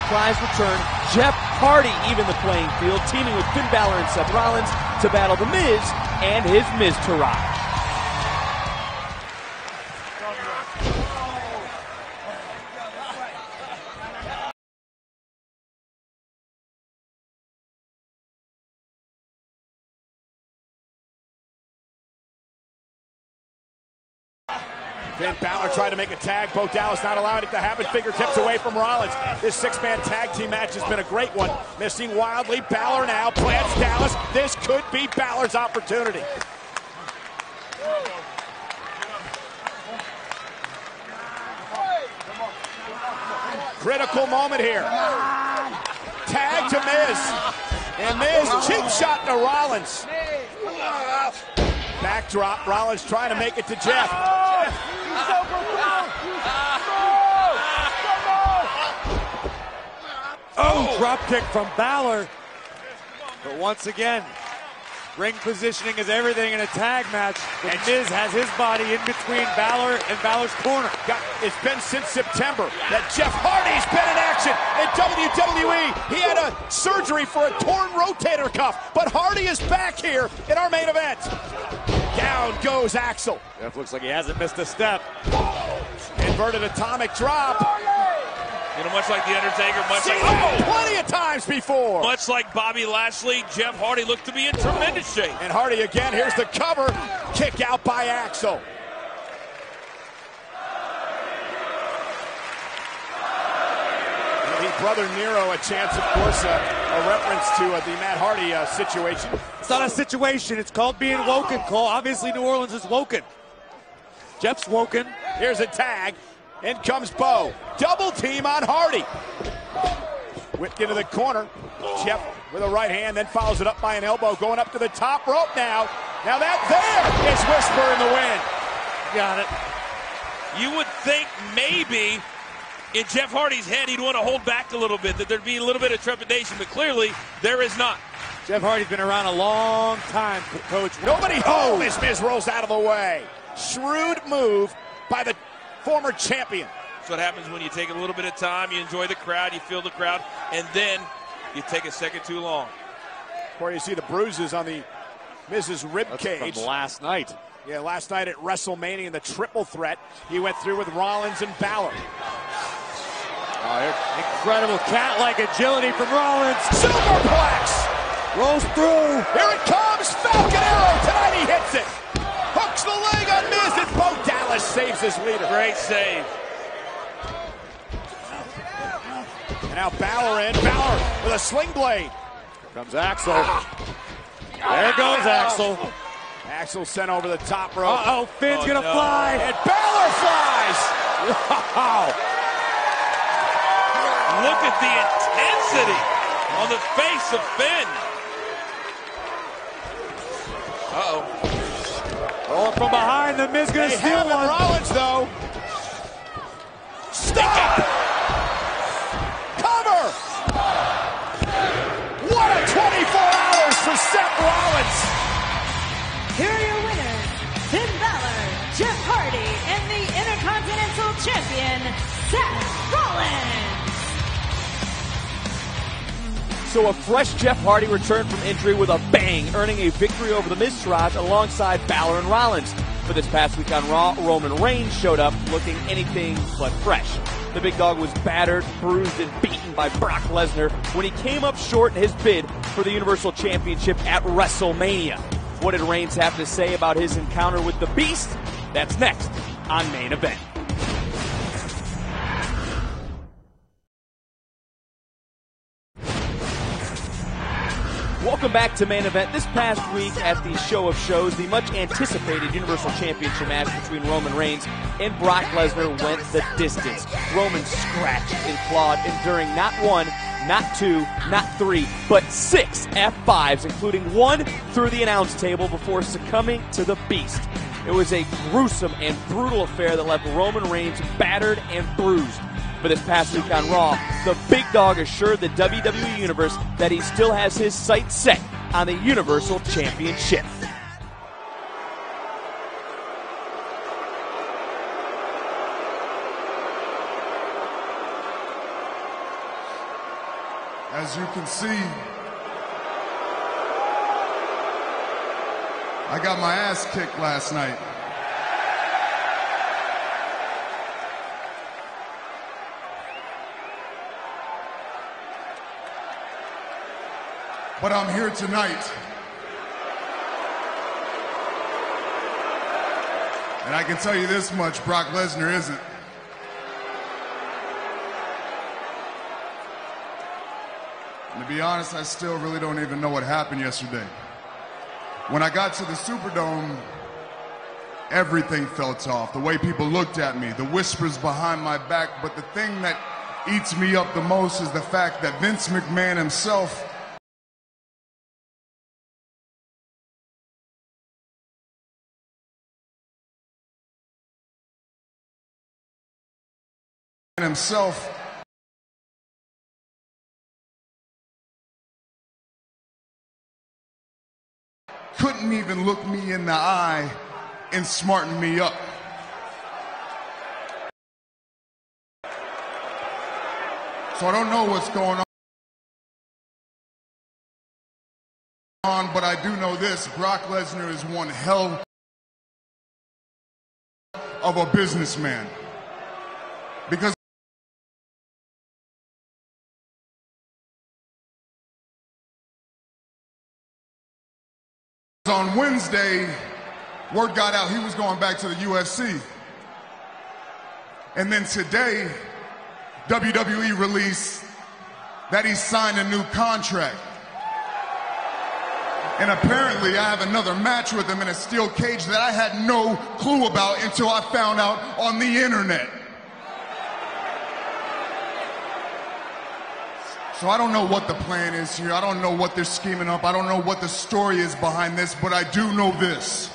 surprise return. Jeff Hardy even the playing field, teaming with Finn Balor and Seth Rollins to battle The Miz and his Miztourage. Finn Balor tried to make a tag. Bo Dallas not allowing it to happen. Fingertips away from Rollins. This six-man tag team match has been a great one. Missing wildly. Balor now plants Dallas. This could be Balor's opportunity. Critical moment here. Tag to Miz. And Miz, cheap shot to Rollins. Backdrop. Rollins trying to make it to Jeff. Oh, drop kick from Balor. But once again, ring positioning is everything in a tag match. And Miz has his body in between Balor and Balor's corner. It's been since September that Jeff Hardy's been in action in WWE. He had a surgery for a torn rotator cuff, but Hardy is back here in our main event. Down goes Axel. Jeff looks like he hasn't missed a step. Inverted atomic drop. You know, much like The Undertaker, plenty of times before. Much like Bobby Lashley, Jeff Hardy looked to be in tremendous shape. And Hardy again, here's the cover. Kick out by Axel. Giving brother Nero a chance, of course, a reference to the Matt Hardy situation. It's not a situation, it's called being woken, Cole. Obviously New Orleans is woken. Jeff's woken. Here's a tag. In comes Bo. Double team on Hardy. Whipped into the corner. Jeff with a right hand, then follows it up by an elbow. Going up to the top rope now. Now that there is Whisper in the wind. Got it. You would think maybe in Jeff Hardy's head he'd want to hold back a little bit, that there'd be a little bit of trepidation, but clearly there is not. Jeff Hardy's been around a long time, Coach. Nobody Miz rolls out of the way. Shrewd move by the former champion. That's what happens when you take a little bit of time, you enjoy the crowd, you feel the crowd, and then you take a second too long. Where you see the bruises on the Miz's rib cage. From last night. Yeah, last night at WrestleMania in the triple threat, he went through with Rollins and Balor. Incredible cat-like agility from Rollins. Superplex! Rolls through. Here it comes, Falcon Arrow. Tonight he hits it. Hooks the leg on Miz, and Bo Dallas saves his leader. Great save. And now Balor in. Balor with a sling blade. Here comes Axel. There goes Axel. Axel sent over the top rope. Uh-oh, Finn's gonna fly. And Balor flies. Wow. Look at the intensity on the face of Finn. Uh-oh. Oh, from behind, the Miz gonna steal one. Rollins, though. Stick it! Cover! What a 24 hours for Seth Rollins! Here are your winners, Finn Balor, Jeff Hardy, and the Intercontinental Champion, Seth Rollins. So a fresh Jeff Hardy returned from injury with a bang, earning a victory over the Miztourage alongside Balor and Rollins. But this past week on Raw, Roman Reigns showed up looking anything but fresh. The big dog was battered, bruised, and beaten by Brock Lesnar when he came up short in his bid for the Universal Championship at WrestleMania. What did Reigns have to say about his encounter with the Beast? That's next on Main Event. Welcome back to Main Event. This past week at the Show of Shows, the much anticipated Universal Championship match between Roman Reigns and Brock Lesnar went the distance. Roman scratched and clawed, enduring not one, not two, not three, but 6 F5s, including one through the announce table before succumbing to the Beast. It was a gruesome and brutal affair that left Roman Reigns battered and bruised. But this past week on Raw, the big dog assured the WWE Universe that he still has his sights set on the Universal Championship. As you can see, I got my ass kicked last night. But I'm here tonight. And I can tell you this much, Brock Lesnar isn't. And to be honest, I still really don't even know what happened yesterday. When I got to the Superdome, everything felt off. The way people looked at me, the whispers behind my back. But the thing that eats me up the most is the fact that Vince McMahon himself couldn't even look me in the eye and smarten me up. So I don't know what's going on, but I do know this: Brock Lesnar is one hell of a businessman. Because on Wednesday, word got out he was going back to the UFC. And then today, WWE released that he signed a new contract. And apparently I have another match with him in a steel cage that I had no clue about until I found out on the internet. So I don't know what the plan is here. I don't know what they're scheming up. I don't know what the story is behind this, but I do know this.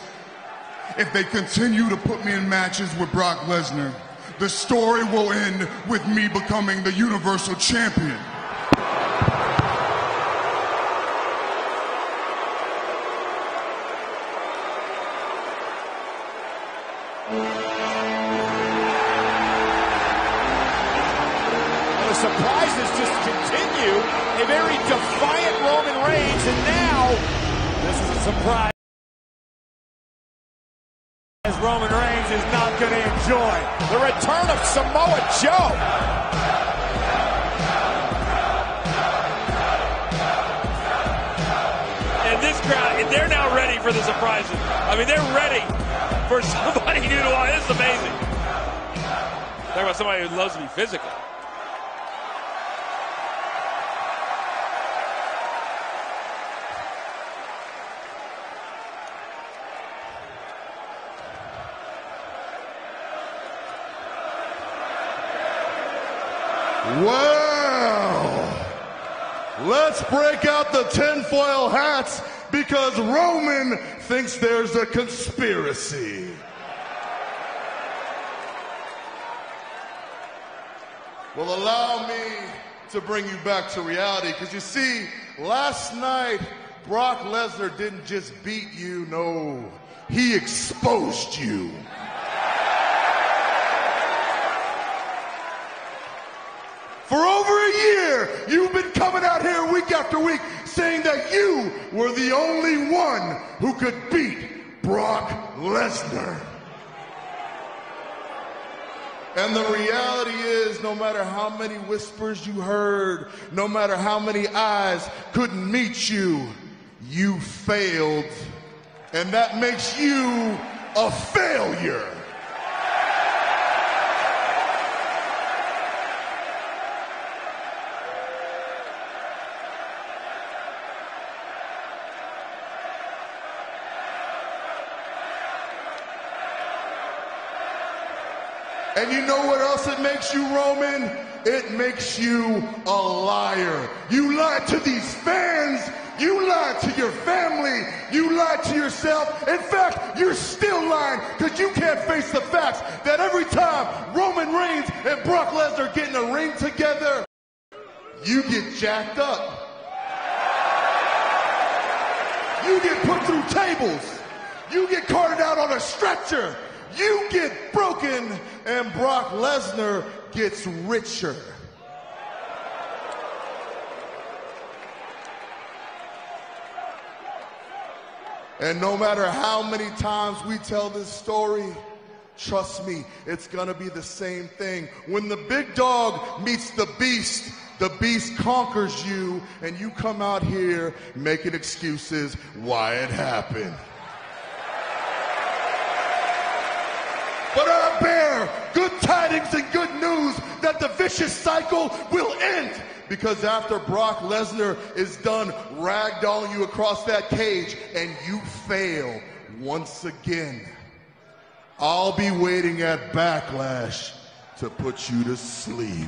If they continue to put me in matches with Brock Lesnar, the story will end with me becoming the Universal Champion. The surprises just continue. A very defiant Roman Reigns, and now This is a surprise, as Roman Reigns is not going to enjoy the return of Samoa Joe. And this crowd, and they're now ready for the surprises. I mean, they're ready for somebody new to watch. This is amazing. Talk about somebody who loves to be physical. Well, let's break out the tinfoil hats because Roman thinks there's a conspiracy. Well, allow me to bring you back to reality, because you see, last night, Brock Lesnar didn't just beat you, no, he exposed you. For over a year, you've been coming out here week after week saying that you were the only one who could beat Brock Lesnar. And the reality is, no matter how many whispers you heard, no matter how many eyes couldn't meet you, you failed. And that makes you a failure. And you know what else it makes you, Roman? It makes you a liar. You lied to these fans. You lied to your family. You lied to yourself. In fact, you're still lying because you can't face the facts that every time Roman Reigns and Brock Lesnar get in a ring together, you get jacked up. You get put through tables. You get carted out on a stretcher. You get broken, and Brock Lesnar gets richer. And no matter how many times we tell this story, trust me, it's gonna be the same thing. When the big dog meets the beast conquers you, and you come out here making excuses why it happened. But I bear good tidings and good news that the vicious cycle will end. Because after Brock Lesnar is done ragdolling you across that cage and you fail once again, I'll be waiting at Backlash to put you to sleep.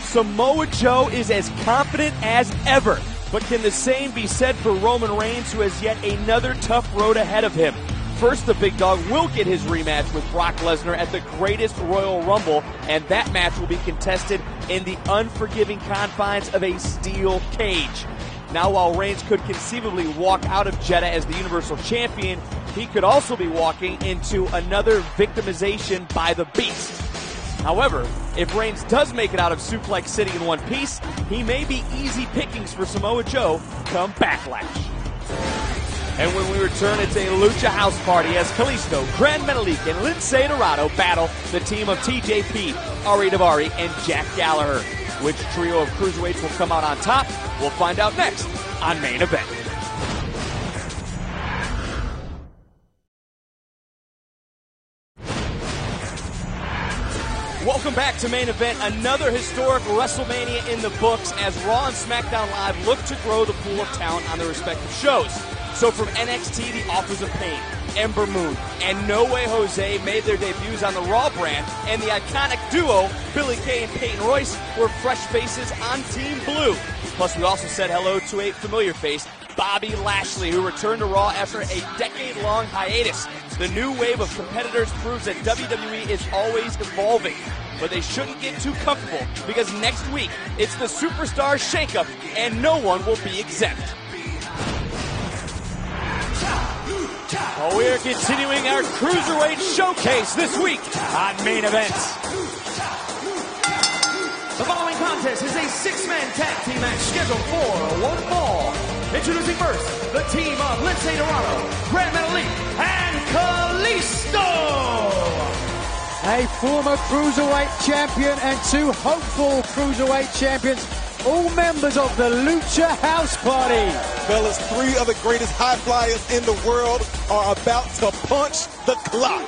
Samoa Joe is as confident as ever. But can the same be said for Roman Reigns, who has yet another tough road ahead of him? First, the big dog will get his rematch with Brock Lesnar at the greatest Royal Rumble, and that match will be contested in the unforgiving confines of a steel cage. Now, while Reigns could conceivably walk out of Jeddah as the Universal Champion, he could also be walking into another victimization by the Beast. However, if Reigns does make it out of Suplex City in one piece, he may be easy pickings for Samoa Joe come Backlash. And when we return, it's a Lucha House Party as Kalisto, Gran Metalik, and Lince Dorado battle the team of TJP, Ari Daivari, and Jack Gallagher. Which trio of cruiserweights will come out on top? We'll find out next on Main Event. Welcome back to Main Event. Another historic WrestleMania in the books as Raw and SmackDown Live look to grow the pool of talent on their respective shows. So from NXT, the Authors of Pain, Ember Moon, and No Way Jose made their debuts on the Raw brand, and the iconic duo, Billie Kay and Peyton Royce, were fresh faces on Team Blue. Plus, we also said hello to a familiar face, Bobby Lashley, who returned to Raw after a decade-long hiatus. The new wave of competitors proves that WWE is always evolving. But they shouldn't get too comfortable, because next week, it's the Superstar Shakeup, and no one will be exempt. Well, we are continuing our Cruiserweight Showcase this week on Main Event. The following contest is a six-man tag team match scheduled for one fall. Introducing first, the team of Lince Dorado, Gran Metalik, and Kalisto. A former Cruiserweight champion and two hopeful Cruiserweight champions, all members of the Lucha House Party. Fellas, three of the greatest high flyers in the world are about to punch the clock.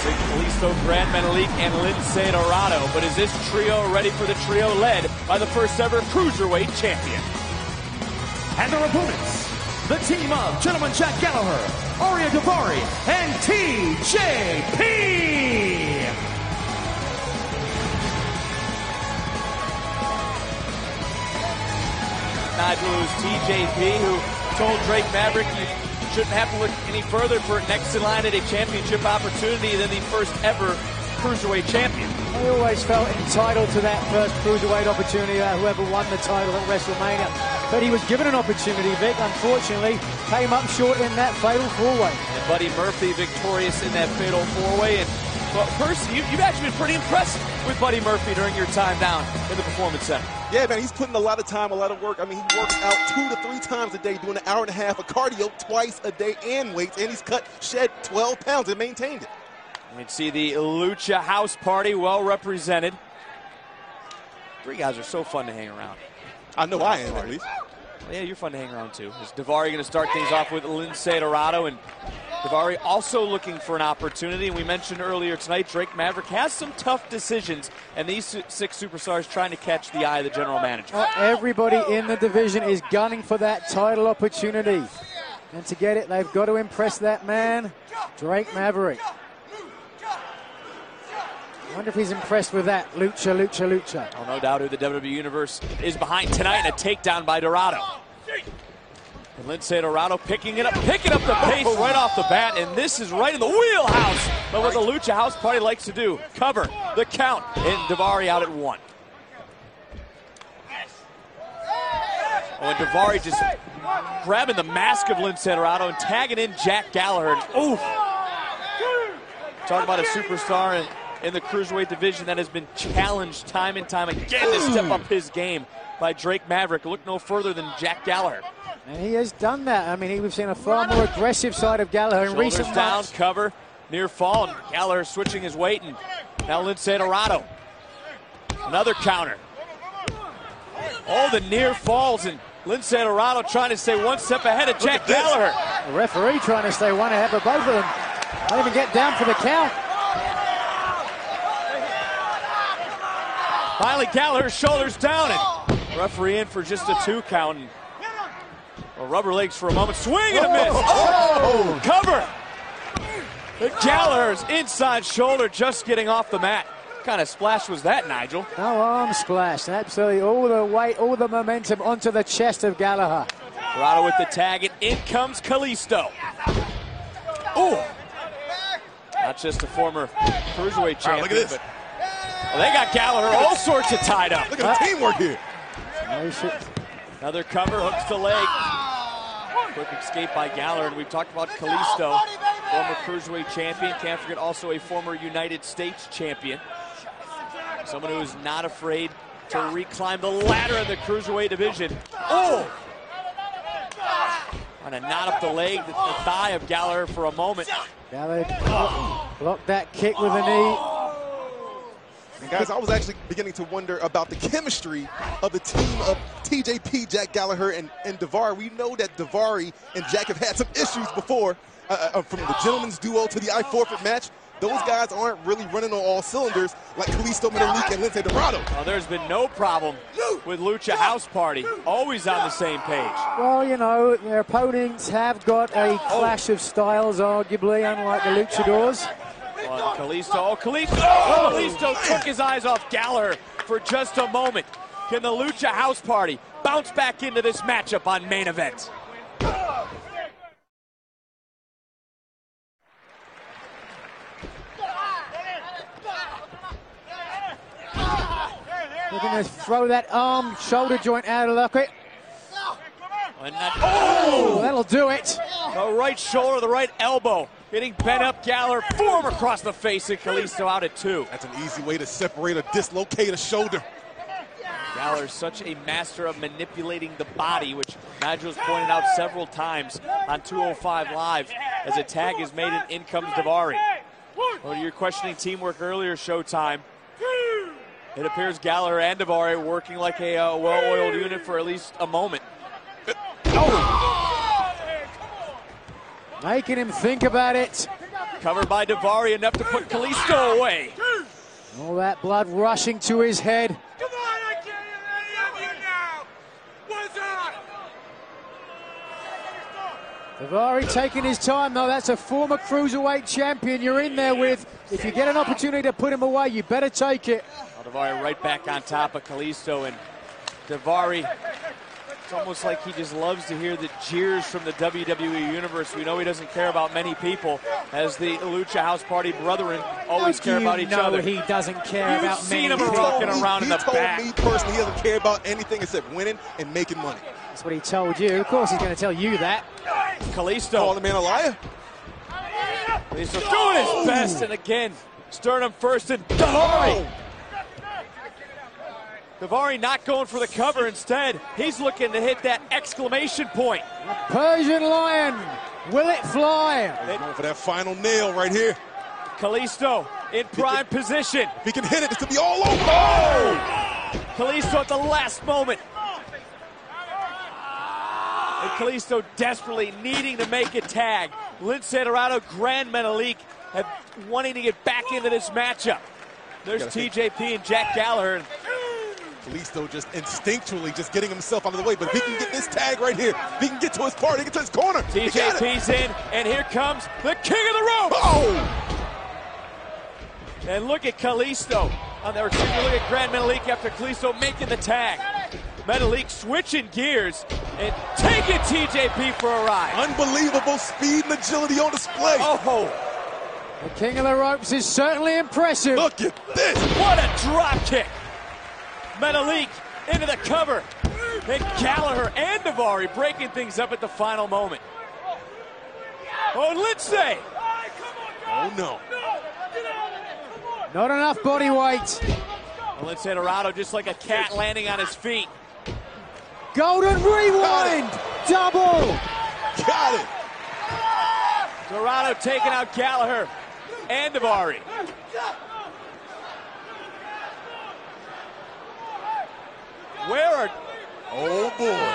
Kalisto, Gran Metalik, and Lince Dorado. But is this trio ready for the trio led by the first ever Cruiserweight champion? And their opponents, the team of Gentleman Jack Gallagher, Ari Daivari, and TJP. Not to lose TJP, who told Drake Maverick you shouldn't have to look any further for next in line at a championship opportunity than the first ever Cruiserweight champion. He always felt entitled to that first Cruiserweight opportunity, whoever won the title at WrestleMania. But he was given an opportunity, Vic, unfortunately, came up short in that fatal four-way. And Buddy Murphy victorious in that fatal four-way. And well, Percy, you've actually been pretty impressed with Buddy Murphy during your time down in the Performance Center. Yeah, man, he's putting a lot of time, a lot of work. I mean, he works out 2 to 3 times a day, doing an hour and a half of cardio twice a day and weights, and he's shed 12 pounds and maintained it. You can see the Lucha House Party well represented. Three guys are so fun to hang around. I know I am, at least. Well, yeah, you're fun to hang around, too. Is Daivari going to start things off with Lince Dorado, and Daivari also looking for an opportunity. And we mentioned earlier tonight, Drake Maverick has some tough decisions, and these 6 superstars trying to catch the eye of the general manager. Everybody in the division is gunning for that title opportunity. And to get it, they've got to impress that man, Drake Maverick. I wonder if he's impressed with that. Lucha, lucha, lucha. Oh, no doubt who the WWE Universe is behind tonight, and a takedown by Dorado. And Lince Dorado picking up the pace right off the bat, and this is right in the wheelhouse of what the Lucha House Party likes to do. Cover the count, and Daivari out at 1. Oh, and Daivari just grabbing the mask of Lince Dorado and tagging in Jack Gallagher. Oof! Talk about a superstar in the Cruiserweight division that has been challenged time and time again to step up his game by Drake Maverick. Look no further than Jack Gallagher. And he has done that. I mean, we've seen a far more aggressive side of Gallagher in recent months. Shoulders down, cover, near fall, and Gallagher switching his weight, and now Lince Dorado. Another counter. Oh, the near falls, and Lince Dorado trying to stay one step ahead of Jack Gallagher. The referee trying to stay one ahead, but both of them don't even get down for the count. Finally, Gallagher's shoulders down, and referee in for just a 2 count. And, well, rubber legs for a moment. Swing and a miss. Oh! Cover. Gallagher's inside shoulder just getting off the mat. What kind of splash was that, Nigel? No arm splash. Absolutely all the weight, all the momentum onto the chest of Gallagher. Dorado with the tag, and in comes Kalisto. Ooh. Not just a former Cruiserweight champion. Look at this. Well, they got Gallagher all sorts of tied up. Look at the teamwork here. Another cover, hooks the leg. Quick escape by Gallagher, and we've talked about Kalisto, former Cruiserweight champion. Can't forget also a former United States champion. Someone who is not afraid to reclimb the ladder in the Cruiserweight division. Oh! Trying to knot up the leg, the thigh of Gallagher for a moment. Gallagher blocked that kick with a knee. And guys, I was actually beginning to wonder about the chemistry of the team of TJP, Jack Gallagher, and Daivari. We know that Daivari and Jack have had some issues before, from the gentleman's duo to the I Forfeit match. Those guys aren't really running on all cylinders like Kalisto Menelik and Lince Dorado. Well, there's been no problem with Lucha House Party. Always on the same page. Well, you know, their opponents have got a clash of styles, arguably, unlike the Luchadors. Well, Kalisto took his eyes off Gallagher for just a moment. Can the Lucha House Party bounce back into this matchup on Main Event? Looking to throw that arm, shoulder joint out of the... Oh! That'll do it. The right shoulder, the right elbow. Getting bent up, Gallagher, form across the face, and Kalisto out at 2. That's an easy way to separate or dislocate a shoulder. Gallagher's such a master of manipulating the body, which Nigel's pointed out several times on 205 Live, as a tag is made and in comes Daivari. Well, you're questioning teamwork earlier, Showtime. It appears Gallagher and Daivari working like a well-oiled unit for at least a moment. Making him think about it. Covered by Daivari, enough to put Kalisto away. All that blood rushing to his head. Come on, I can't get any of you now. What's up? Daivari taking his time, though. That's a former Cruiserweight champion you're in there with. If you get an opportunity to put him away, you better take it. Well, Daivari right back on top of Kalisto, and Daivari, it's almost like he just loves to hear the jeers from the WWE Universe. We know he doesn't care about many people, as the Lucha House Party brethren always care about each other. He doesn't care about many people. You've seen him rocking around in the back. He told me personally he doesn't care about anything except winning and making money. That's what he told you. Of course he's going to tell you that. Kalisto. Call the man a liar. Kalisto doing his best, and again, sternum first, and Daivari. Daivari not going for the cover. Instead, he's looking to hit that exclamation point. Persian Lion, will it fly? He's going for that final nail right here. Kalisto in prime position. If he can hit it, it's going to be all over. Oh! Kalisto at the last moment. And Kalisto desperately needing to make a tag. Lince Dorado, Grand Menelik have wanting to get back into this matchup. There's TJP and Jack Gallagher. Kalisto just instinctually just getting himself out of the way, but if he can get this tag right here, if he can get to his party, get to his corner. TJP's in, and here comes the king of the rope. Oh! And look at Kalisto. Look at Grand Menelik after Kalisto making the tag. Menelik switching gears. And taking TJP for a ride. Unbelievable speed and agility on display. Oh. The king of the ropes is certainly impressive. Look at this. What a drop kick. Metalik into the cover. And Gallagher and Daivari breaking things up at the final moment. Oh, Lindsay. Oh, no. Not enough body weight. Lindsay Dorado just like a cat landing on his feet. Golden rewind. Double. Got it. Dorado taking out Gallagher and Daivari. Where are... Oh, boy.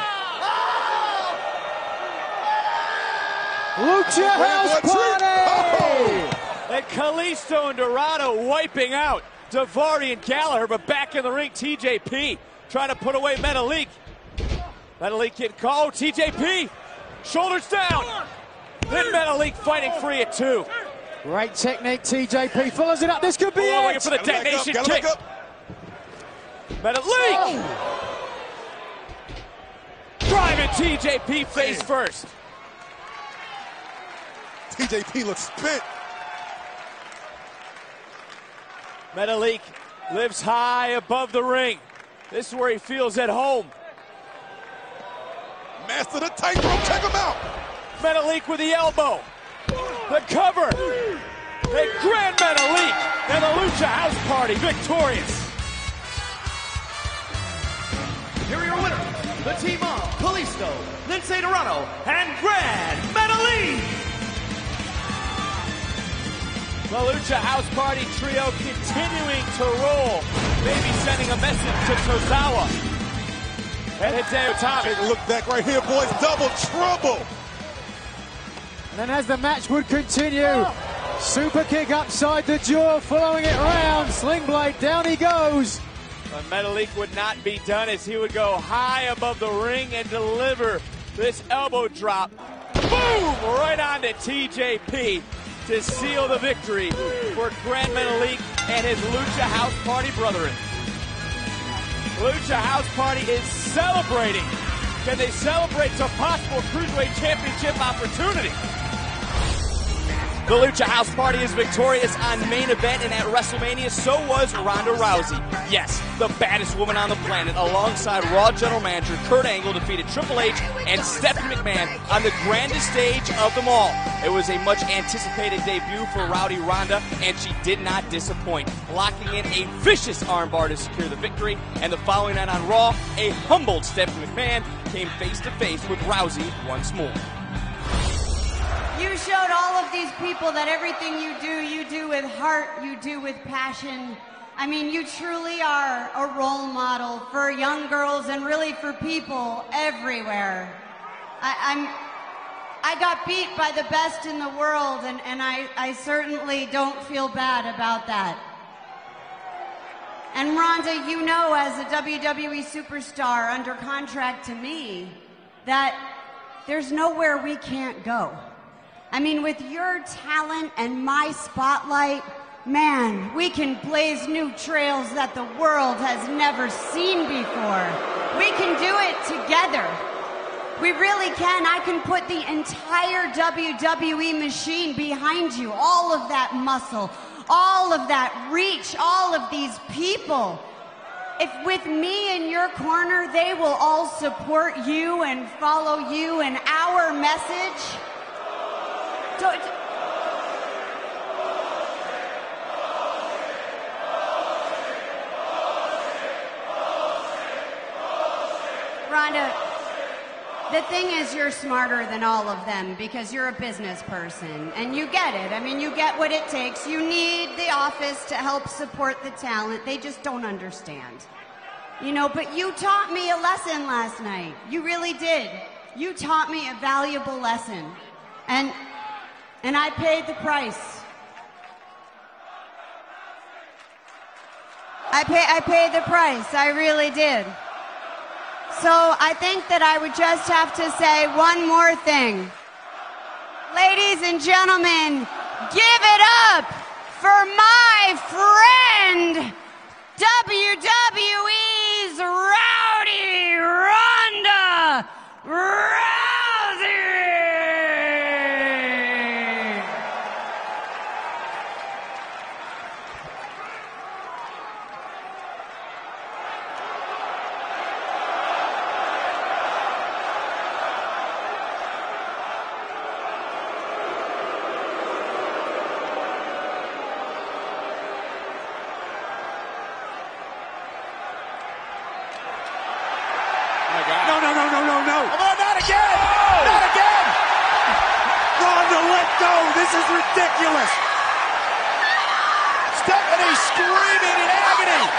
Lucha House Party! And Kalisto and Dorado wiping out Daivari and Gallagher, but back in the ring, TJP trying to put away Metalik. Metalik getting called. TJP, shoulders down. Then Metalik fighting free at 2. Great technique, TJP follows it up. This could be it. it. Looking for the detonation kick. Metalik! Driving TJP face first. TJP looks spent. Metalik lives high above the ring. This is where he feels at home. Master the tightrope, check him out. Metalik with the elbow. The cover. The Grand Metalik and the Lucha House Party victorious. Here are your winners, the team of Kalisto, Lindsay Dorado, and Grand Metalik. The Lucha House Party trio continuing to roll. Maybe sending a message to Tozawa and Hideo Itami. Take a look back right here, boys. Double trouble. And then as the match would continue, super kick upside the jaw, following it around. Sling blade, down he goes. But Metalik would not be done as he would go high above the ring and deliver this elbow drop. Boom! Right onto TJP to seal the victory for Grand Metalik and his Lucha House Party brethren. Lucha House Party is celebrating. Can they celebrate a possible Cruiserweight Championship opportunity? The Lucha House Party is victorious on Main Event, and at WrestleMania, so was Ronda Rousey. Yes, the baddest woman on the planet, alongside Raw General Manager Kurt Angle, defeated Triple H and Stephanie McMahon on the grandest stage of them all. It was a much anticipated debut for Rowdy Ronda, and she did not disappoint, locking in a vicious armbar to secure the victory. And the following night on Raw, a humbled Stephanie McMahon came face to face with Rousey once more. You showed all of these people that everything you do with heart, you do with passion. I mean, you truly are a role model for young girls and really for people everywhere. I got beat by the best in the world, and I certainly don't feel bad about that. And Ronda, you know, as a WWE superstar under contract to me, that there's nowhere we can't go. I mean, with your talent and my spotlight, man, we can blaze new trails that the world has never seen before. We can do it together. We really can. I can put the entire WWE machine behind you. All of that muscle, all of that reach, all of these people. If with me in your corner, they will all support you and follow you and our message. Rhonda, the thing is, you're smarter than all of them because you're a business person and you get it. I mean, you get what it takes. You need the office to help support the talent. They just don't understand. You know, but you taught me a lesson last night. You really did. You taught me a valuable lesson. And I paid the price. I paid the price. I really did. So I think that I would just have to say one more thing. Ladies and gentlemen, give it up for my friend, WWE's Rowdy Ronda No. Oh, not again! Oh. Not again! Ronda, let go! This is ridiculous! Stephanie screaming in agony!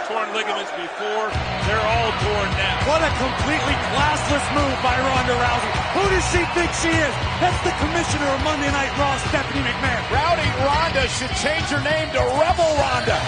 Torn ligaments before, they're all torn now. What a completely classless move by Ronda Rousey. Who does she think she is? That's the commissioner of Monday Night Raw, Stephanie McMahon. Rowdy Ronda should change her name to Rebel Ronda.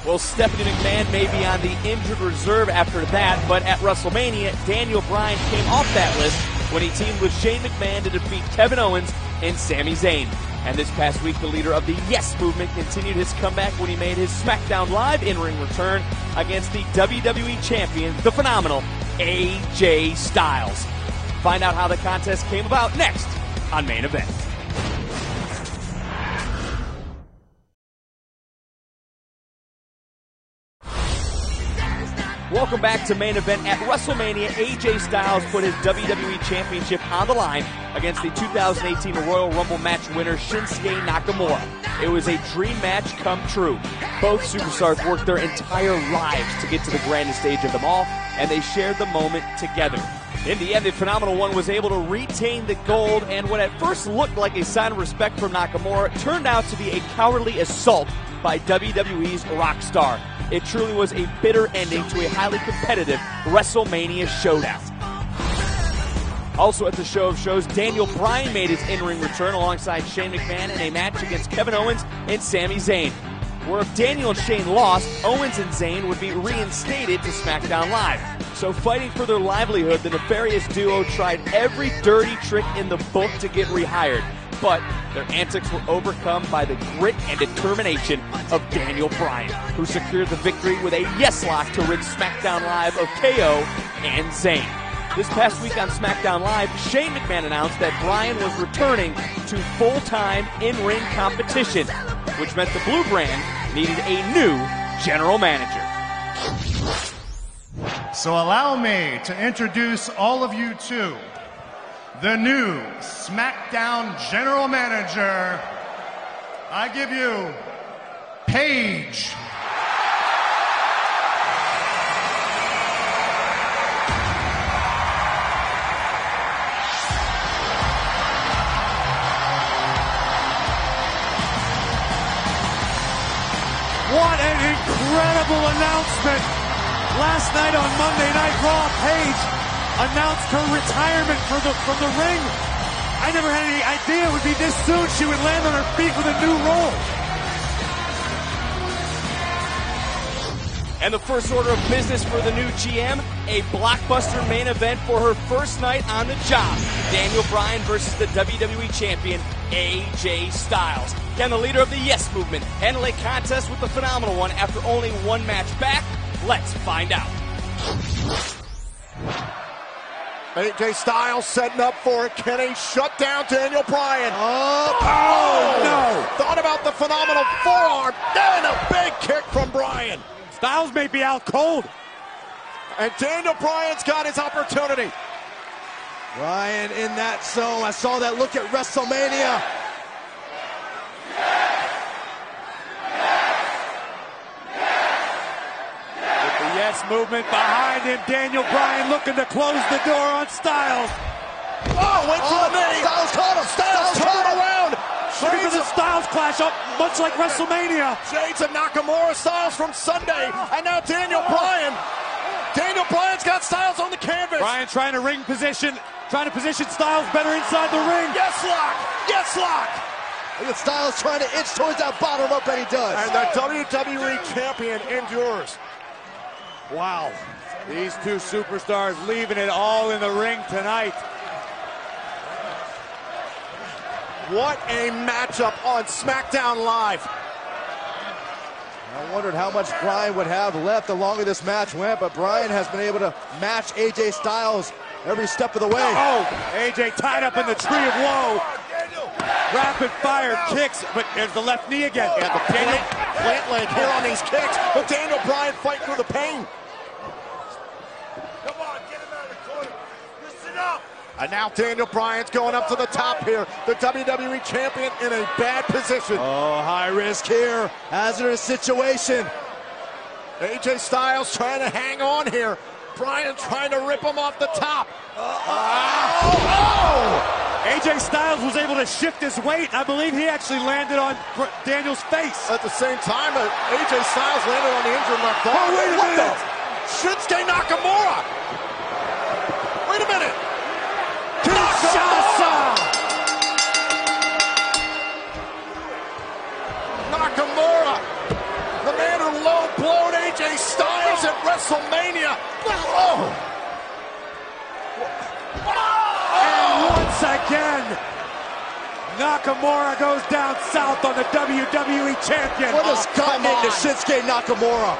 Well, Stephanie McMahon may be on the injured reserve after that, but at WrestleMania, Daniel Bryan came off that list when he teamed with Shane McMahon to defeat Kevin Owens and Sami Zayn. And this past week, the leader of the Yes Movement continued his comeback when he made his SmackDown Live in-ring return against the WWE Champion, the phenomenal AJ Styles. Find out how the contest came about next on Main Event. Welcome back to Main Event. At WrestleMania, AJ Styles put his WWE Championship on the line against the 2018 Royal Rumble match winner Shinsuke Nakamura. It was a dream match come true. Both superstars worked their entire lives to get to the grandest stage of them all, and they shared the moment together. In the end, the Phenomenal One was able to retain the gold, and what at first looked like a sign of respect from Nakamura turned out to be a cowardly assault by WWE's Rockstar. It truly was a bitter ending to a highly competitive WrestleMania showdown. Also at the show of shows, Daniel Bryan made his in-ring return alongside Shane McMahon in a match against Kevin Owens and Sami Zayn. Where if Daniel and Shane lost, Owens and Zayn would be reinstated to SmackDown Live. So fighting for their livelihood, the nefarious duo tried every dirty trick in the book to get rehired. But their antics were overcome by the grit and determination of Daniel Bryan, who secured the victory with a yes lock to rid SmackDown Live of KO and Zayn. This past week on SmackDown Live, Shane McMahon announced that Bryan was returning to full-time in-ring competition, which meant the Blue Brand needed a new general manager. So allow me to introduce all of you to the new SmackDown General Manager. I give you Paige. What an incredible announcement. Last night on Monday Night Raw, Paige announced her retirement from the ring. I never had any idea it would be this soon she would land on her feet with a new role. And the first order of business for the new GM, a blockbuster main event for her first night on the job. Daniel Bryan versus the WWE Champion, AJ Styles. Can the leader of the Yes Movement handle a contest with the Phenomenal One after only one match back? Let's find out. AJ Styles setting up for it. Can he shut down Daniel Bryan? Oh, no. Thought about the phenomenal forearm. Then a big kick from Bryan. Styles may be out cold. And Daniel Bryan's got his opportunity. Bryan in that zone. I saw that look at WrestleMania. Yes Movement behind him. Daniel Bryan looking to close the door on Styles. Oh, went for the knee. Styles caught him. Styles turned around. Looking for the Styles clash up, much like WrestleMania. Shades of Nakamura Styles from Sunday. And now Daniel Bryan Daniel Bryan's got Styles on the canvas. Bryan trying to ring position, trying to position Styles better inside the ring. Yes, lock. Yes, lock. Look at Styles trying to inch towards that bottom rope, and he does. And the WWE Champion endures. Wow. These two superstars leaving it all in the ring tonight. What a matchup on SmackDown Live. I wondered how much Bryan would have left the longer this match went, but Bryan has been able to match AJ Styles every step of the way. Oh, AJ tied up in the tree of woe. Rapid fire kicks, but there's the left knee again. And the plant leg here on these kicks, but Daniel Bryan fighting through the pain. Come on, get him out of the corner. Listen up. And now Daniel Bryan's going up to the top here. The WWE Champion in a bad position. Oh, high risk here. Hazardous situation. AJ Styles trying to hang on here. Bryan trying to rip him off the top. AJ Styles was able to shift his weight. I believe he actually landed on Daniel's face. At the same time, AJ Styles landed on the injured left arm. Oh, wait a minute. Shinsuke Nakamura. Wait a minute. Nakamura, the man who low-blowed AJ Styles at WrestleMania. Oh. And once again, Nakamura goes down south on the WWE Champion. What is cutting into Shinsuke Nakamura?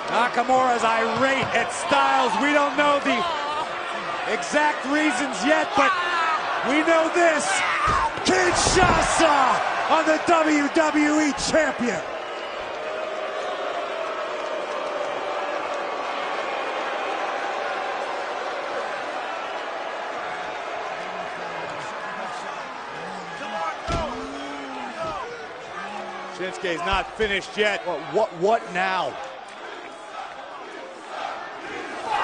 Nakamura's irate at Styles. We don't know the exact reasons yet, but we know this. Kinshasa on the WWE Champion. Shinsuke's not finished yet. What now?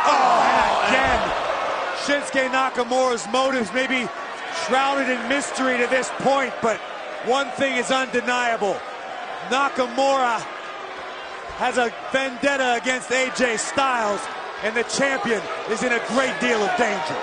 Oh, and again, Shinsuke Nakamura's motives may be shrouded in mystery to this point, but one thing is undeniable. Nakamura has a vendetta against AJ Styles, and the champion is in a great deal of danger.